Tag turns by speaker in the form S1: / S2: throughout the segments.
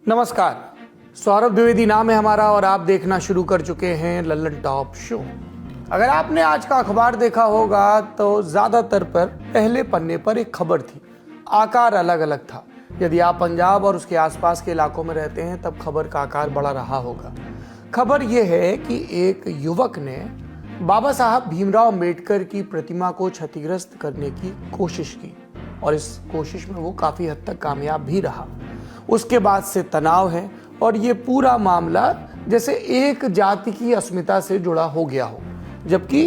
S1: नमस्कार, सौरभ द्विवेदी नाम है हमारा और आप देखना शुरू कर चुके हैं लल्लन टॉप शो। अगर आपने आज का अखबार देखा होगा तो ज्यादातर पर पहले पन्ने पर एक खबर थी। आकार अलग अलग था। यदि आप पंजाब और उसके आसपास के इलाकों में रहते हैं तब खबर का आकार बड़ा रहा होगा। खबर यह है कि एक युवक ने बाबा साहब भीमराव अंबेडकर की प्रतिमा को क्षतिग्रस्त करने की कोशिश की और इस कोशिश में वो काफी हद तक कामयाब भी रहा। उसके बाद से तनाव है और ये पूरा मामला जैसे एक जाति की अस्मिता से जुड़ा हो गया हो, जबकि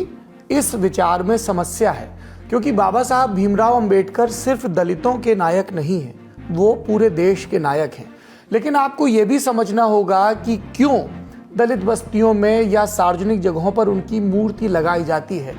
S1: इस विचार में समस्या है क्योंकि बाबा साहब भीमराव अंबेडकर सिर्फ दलितों के नायक नहीं हैं, वो पूरे देश के नायक हैं। लेकिन आपको ये भी समझना होगा कि क्यों दलित बस्तियों में या सार्वजनिक जगहों पर उनकी मूर्ति लगाई जाती है।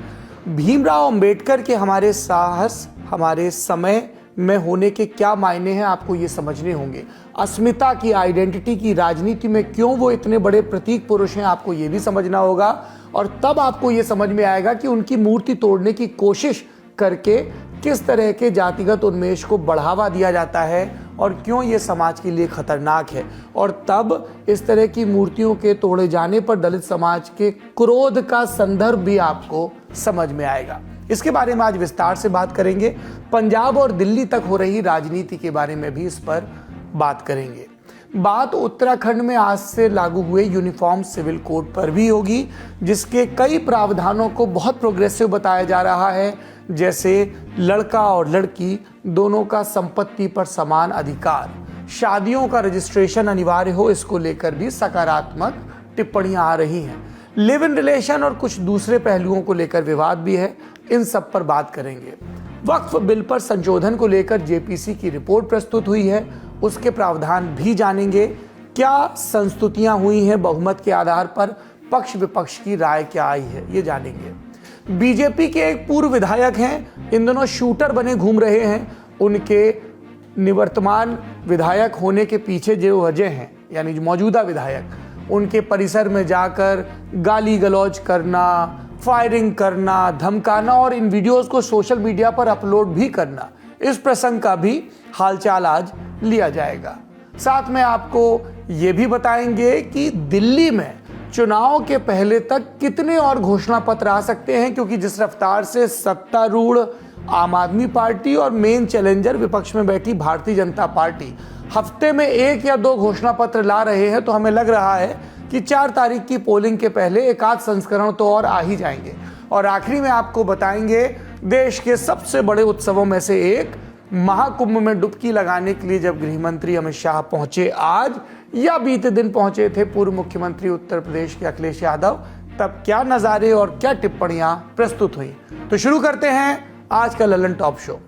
S1: भीमराव अंबेडकर के हमारे साहस, हमारे समय में होने के क्या मायने हैं, आपको ये समझने होंगे। अस्मिता की, आइडेंटिटी की राजनीति में क्यों वो इतने बड़े प्रतीक पुरुष हैं, आपको ये भी समझना होगा। और तब आपको ये समझ में आएगा कि उनकी मूर्ति तोड़ने की कोशिश करके किस तरह के जातिगत उन्मेष को बढ़ावा दिया जाता है और क्यों ये समाज के लिए खतरनाक है। और तब इस तरह की मूर्तियों के तोड़े जाने पर दलित समाज के क्रोध का संदर्भ भी आपको समझ में आएगा। इसके बारे में आज विस्तार से बात करेंगे। पंजाब और दिल्ली तक हो रही राजनीति के बारे में भी इस पर बात करेंगे। बात उत्तराखंड में आज से लागू हुए यूनिफॉर्म सिविल कोड पर भी होगी, जिसके कई प्रावधानों को बहुत प्रोग्रेसिव बताया जा रहा है, जैसे लड़का और लड़की दोनों का संपत्ति पर समान अधिकार, शादियों का रजिस्ट्रेशन अनिवार्य हो, इसको लेकर भी सकारात्मक टिप्पणियां आ रही हैं। लिव इन रिलेशन और कुछ दूसरे पहलुओं को लेकर विवाद भी है, इन सब पर बात करेंगे। वक्फ बिल पर संशोधन को लेकर जेपीसी की रिपोर्ट प्रस्तुत हुई है, उसके प्रावधान भी जानेंगे। क्या संस्तुतियां हुई हैं बहुमत के आधार पर, पक्ष विपक्ष की राय क्या आई है, ये जानेंगे। बीजेपी के एक पूर्व विधायक हैं, इन दोनों शूटर बने घूम रहे हैं। उनके निवर्तमान विधायक होने के पीछे जो वजह हैं, यानी जो मौजूदा विधायक, उनके परिसर में जाकर गाली गलौज करना, फायरिंग करना, धमकाना और इन वीडियोस को सोशल मीडिया पर अपलोड भी करना, इस प्रसंग का भी हालचाल आज लिया जाएगा। साथ में आपको ये भी बताएंगे कि दिल्ली में चुनाव के पहले तक कितने और घोषणा पत्र आ सकते हैं, क्योंकि जिस रफ्तार से सत्तारूढ़ आम आदमी पार्टी और मेन चैलेंजर विपक्ष में बैठी भारतीय जनता पार्टी हफ्ते में 1 या 2 घोषणा पत्र ला रहे हैं, तो हमें लग रहा है कि 4 तारीख की पोलिंग के पहले एक आध संस्करण तो और आ ही जाएंगे। और आखिरी में आपको बताएंगे देश के सबसे बड़े उत्सवों में से एक महाकुंभ में डुबकी लगाने के लिए जब गृह मंत्री अमित शाह पहुंचे आज, या बीते दिन पहुंचे थे पूर्व मुख्यमंत्री उत्तर प्रदेश के अखिलेश यादव, तब क्या नजारे और क्या टिप्पणियां प्रस्तुत हुई। तो शुरू करते हैं आज का लल्लन टॉप शो।